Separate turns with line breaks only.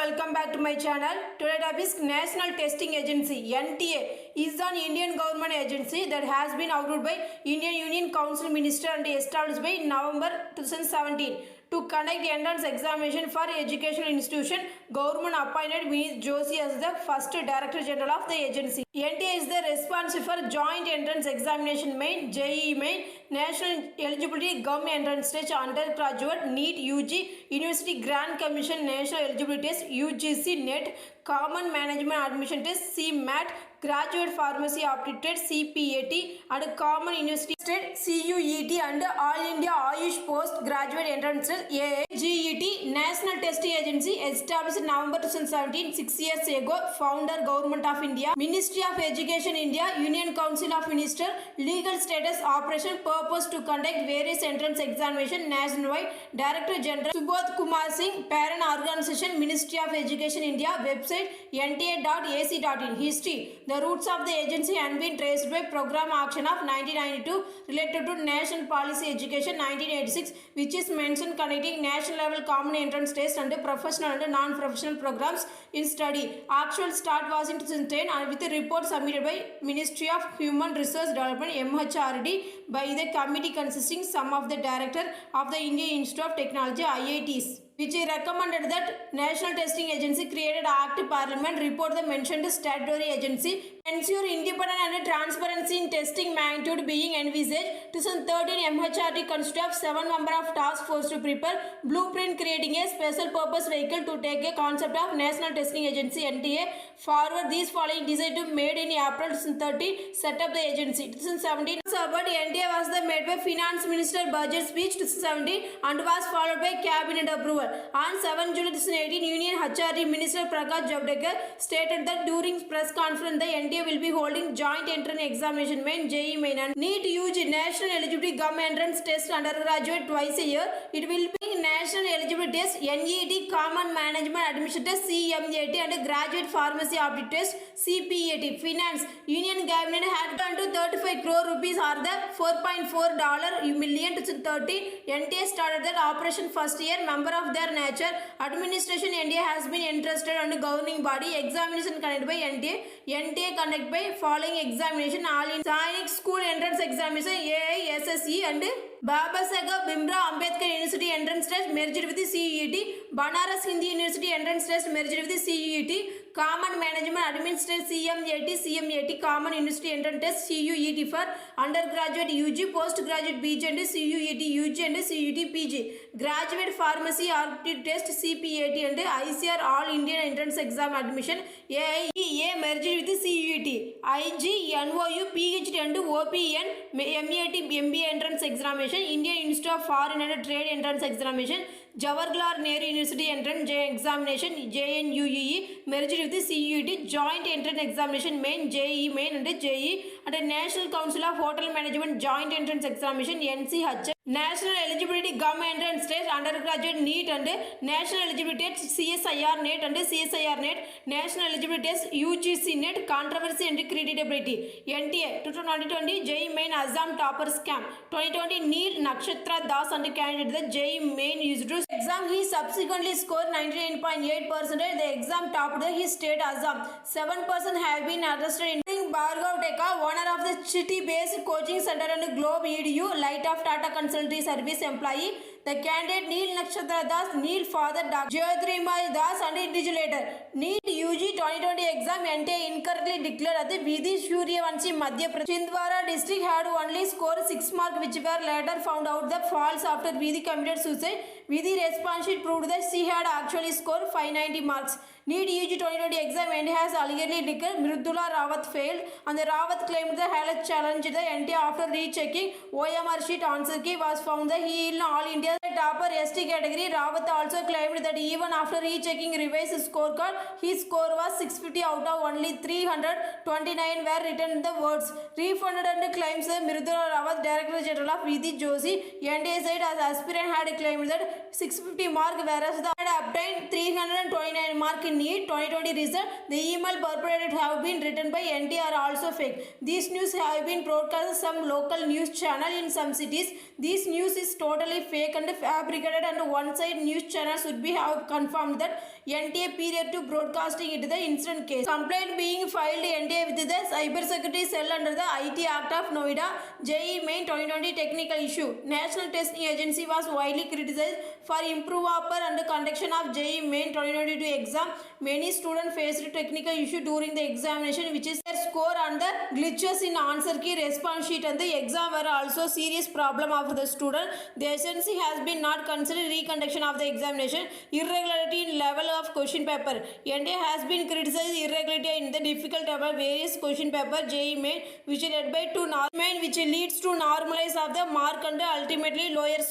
welcome back to my channel. Today topic is National Testing Agency (NTA) is an Indian government agency that has been approved by Indian Union Council Minister and established by November 2017 to conduct entrance examination for educational institution. Government appointed Vineet Joshi as the first Director General of the agency. NTA is the responsible for Joint Entrance Examination Main, JEE Main, National Eligibility Gum Entrance Test, Undergraduate, NEET, UG, University Grant Commission, National Eligibility Test, UGC, NET, Common Management Admission Test, CMAT, Graduate Pharmacy Aptitude Test, CPAT, and Common University Test, CUET, and All India Ayush Post Graduate Entrance Test, AIGET. National Testing Agency established in November 2017, 6 years ago. Founder Government of India, Ministry of Education India, Union Council of Ministers. Legal status, operation, purpose to conduct various entrance examination nationwide. Director General Subodh Kumar Singh. Parent organization, Ministry of Education India. Website nta.ac.in. History. The roots of the agency have been traced by Program Action of 1992 related to National Policy Education 1986, which is mentioned connecting national level common entrance test and professional and non-professional programs in study. Actual start was in 2010 and with a report submitted by Ministry of Human Resource Development (MHRD) by the committee consisting some of the director of the Indian Institute of Technology (IITs), which recommended that National Testing Agency created Act Parliament report the mentioned statutory agency ensure independence and transparency in testing magnitude being envisaged. 2013 MHRD consisted of 7 members of task force to prepare blueprint creating a special purpose vehicle to take a concept of National Testing Agency (NTA) forward. These following decisions made in April 2013 set up the agency. 2017 about NTA was the made by Finance Minister budget speech 2017 and was followed by cabinet approval. On 7 July 2018, Union HRD Minister Prakash Javadekar stated that during press conference the NTA will be holding joint entrance examination main, JEE Main and NEET UG National Eligibility Gum Entrance Test undergraduate twice a year. It will be National Eligibility Test, NET, Common Management Admission Test, CMAT and Graduate Pharmacy Aptitude Test, CPAT. Finance Union Cabinet had gone to 35 crore rupees or the $4.4 million to 2013. NTA started that operation first year. Member of their nature administration NTA has been entrusted and governing body. Examination conducted by NTA. NTA conducted by following examination: all in Sainik School Entrance Examination AISSE and Babasaheb Bhimrao Ambedkar University Entrance Test merged with the CET. Banaras Hindu University Entrance Test merged with the CET. Common Management Administration CMAT, Common University Entrance Test CUET for undergraduate UG, postgraduate PG and CUET UG and CUET PG. Graduate Pharmacy Aptitude Test CPAT and ICR All Indian Entrance Exam Admission AIEA merged with the CUET. IG, NOU, PhD and OPN MAT MBA Entrance Examination. Indian Institute of Foreign and Trade Entrance Examination. Jawaharlal Nehru University Entrance Examination JNUEE merged with the CUET. Joint Entrance Examination Main, JEE Main and JEE and National Council of Hotel Management Joint Entrance Examination NCH. National Eligibility Gum Entrance Test undergraduate NEET and National Eligibility Test CSIR NET and CSIR NET. National Eligibility Test UGC NET. Controversy and Creditability. NTA 2020 JEE Main Assam Topper Scam. 2020 NEET Nakshatra Das and candidate the JEE Main used to exam. He subsequently scored 99.8%. The exam topped his state Assam. 7% have been arrested including Bhargav Deka, owner of the city-based coaching center and Globe EDU, Light of Tata Consultancy Service employee. The candidate Neel Nakshatra Das, Neel father Dr. Jyotirmoy Das and invigilator. NEET UG 2020 exam NTA incorrectly declared at the Vidhi Suryavanshi Madhya Pradesh Chhindwara district had only scored 6 marks which were later found out the false after Vidhi committed suicide. Vidhi response sheet proved that she had actually scored 590 marks. NEET UG 2020 exam NTA has allegedly declared Mridula Rawat failed and the Rawat claimed the had challenged the NTA after rechecking OMR sheet. Answer key was found that he in All India topper ST category. Rawat also claimed that even after rechecking revised scorecard, his score was 650 out of only 329 were written the words refunded and claims that Mridula Rawat, Director General of Vineet Joshi, NTA said as aspirant had claimed that 650 mark whereas the had obtained 329 mark in NEET 2020 result. The email purported to have been written by NTA are also fake. These news have been broadcast some local news channel in some cities. This news is totally fake and fabricated and one side news channels would be have confirmed that NTA period to broadcasting it the incident case. Complaint being filed NTA with the Cyber Security Cell under the IT Act of Noida. JEE Main 2020 technical issue. National Testing Agency was widely criticized for improper and conduction of JEE Main 2022 exam. Many students faced technical issue during the examination, which is their score and the glitches in answer key, response sheet, and the exam were also serious problem of the student. The agency has been not considered reconduction of the examination, irregularity in level of question paper. NTA has been criticized irregularity in the difficult of various question paper JEE Main, which led by to main, which leads to normalize of the mark and ultimately lower